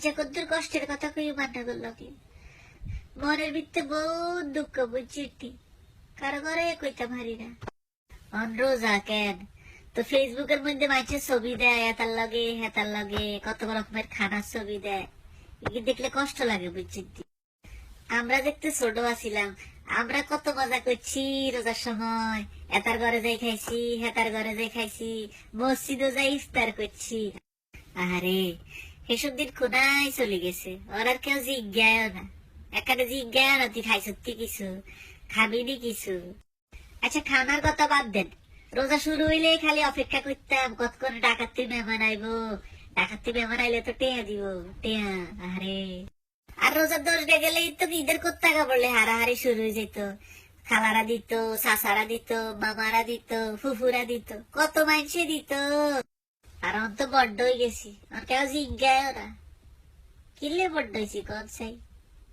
মাইজা কদ্দুর কষ্টের কথা কই মান্না করলো কি মনের ভিতরে বহুত দুঃখ বুঝছি কারো ঘরে কইতাম হারি না অন রোজা কেন তো ফেসবুকের মধ্যে মাইছে ছবি দেয় হেতার লগে কত রকমের খানার ছবি দেয় দেখলে কষ্ট লাগে বুঝছি। আমরা দেখতে ছোট আছিলাম, আমরা কত মজা করছি রোজার সময়, এতার ঘরে যাই খাইছি হেতার ঘরে যাই খাইছি, মসজিদও যাই ইফতার করছি। আরে এসব দিন কোনায় চলে গেছে, ওরা কেউ জিজ্ঞায় না, এখানে জিজ্ঞায় না তুই খাইছ কিছু খাবিনি কিছু। আচ্ছা খানার কথা বাদ দেন, রোজা শুরু হইলে খালি অপেক্ষা করতাম কত করে ডাকাতি মেহমান আইবো, ডাকাতি মেহমান আইলে তো টেয়া দিব টেয়া। আরে আর রোজার 10 ডে গেলেই তো ঈদের কোত্তাকা বললে হারাহারি শুরু হয়ে যেত, খালারা দিত, চাচারা দিত, মামারা দিত, ফুফুরা দিত, কত মানুষে দিত। আর অন্ত বড্ড হয়ে গেছি, আর কেউ জিজ্ঞায় ওরা কিনলে বড্ড হয়েছি কন চাই।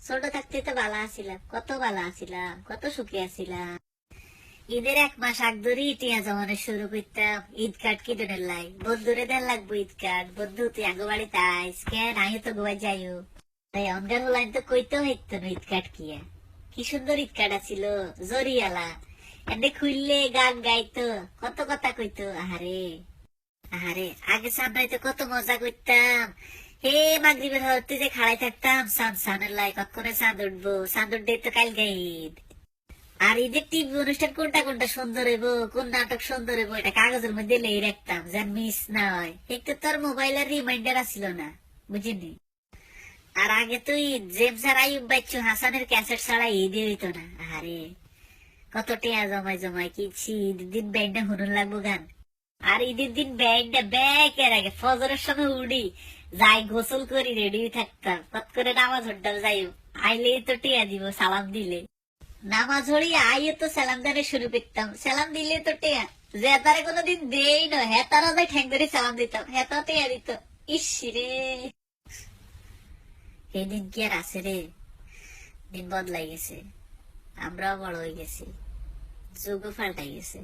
ছোট থাকতে তো ভালো আছিলাম, কত ভালো আছিলাম, কত সুখী আছিলাম। ঈদের 1 মাস আগ ধরে টিয়া জমানো শুরু করতাম, ঈদ কার্ড কিনে লাই বন্ধুরে দেন লাগবো ঈদ কার্ড, বন্ধু তুই আগে বাড়িতে আইস কেন আইও তো গোয়া যাইও। তাই অনগান হলাইন তো কইতেও হইতো না ঈদ কার্ড কি সুন্দর ঈদ কার্ড আছিল জরিয়ালা, এনে খুললে গান গাইতো কত কথা কইতো। আহারে আহারে আগে সামরাইতে কত মজা করতাম, হে মাগরিবের হতে যে খাড়াই থাকতাম সানের লাই কতক্ষণে চাঁদ উঠবো, চাঁদ উঠবে তো কাল ঈদ। আর ঈদের টিভি অনুষ্ঠান কোনটা কোনটা সুন্দর হইব, কোন নাটক সুন্দর হইব এটা কাগজের মধ্যে লেই রাখতাম যেন মিস না হয়। একটু তোর মোবাইলের রিমাইন্ডার আসিল না বুঝিনি। আর আগে তুই জেমস আর আইয়ুব বাচ্চু হাসানের ক্যাসেট ছাড়া ঈদে হইতো না। আরে কত টিয়া জমাই জমাই কিনছি, ঈদের দিন ব্যান্ডে হুনুন লাগবো গান। আর ঈদের দিন ব্যান্ডে ব্যাকের আগে ফজরের সময় উড়ি যাই গোসল করি রেডি থাকতাম, কত করে নামাজ হড্ডাল যাই আইলেই তো টিয়া দিব সালাম দিলে, নামাজ হড়ি আইয়ে তো সালাম দানে শুরু করতাম, সালাম দিলে তো টিয়া, যে তারে কোনোদিন দেই না হ্যাঁ তারা যাই ঠ্যাং ধরে সালাম দিতাম হ্যাঁ তো টিয়া দিত। ইস রে এই দিন কি আর আছে রে, দিন বদলাই গেছে, আমরাও বড় হয়ে গেছি, যুগও পাল্টাই গেছে।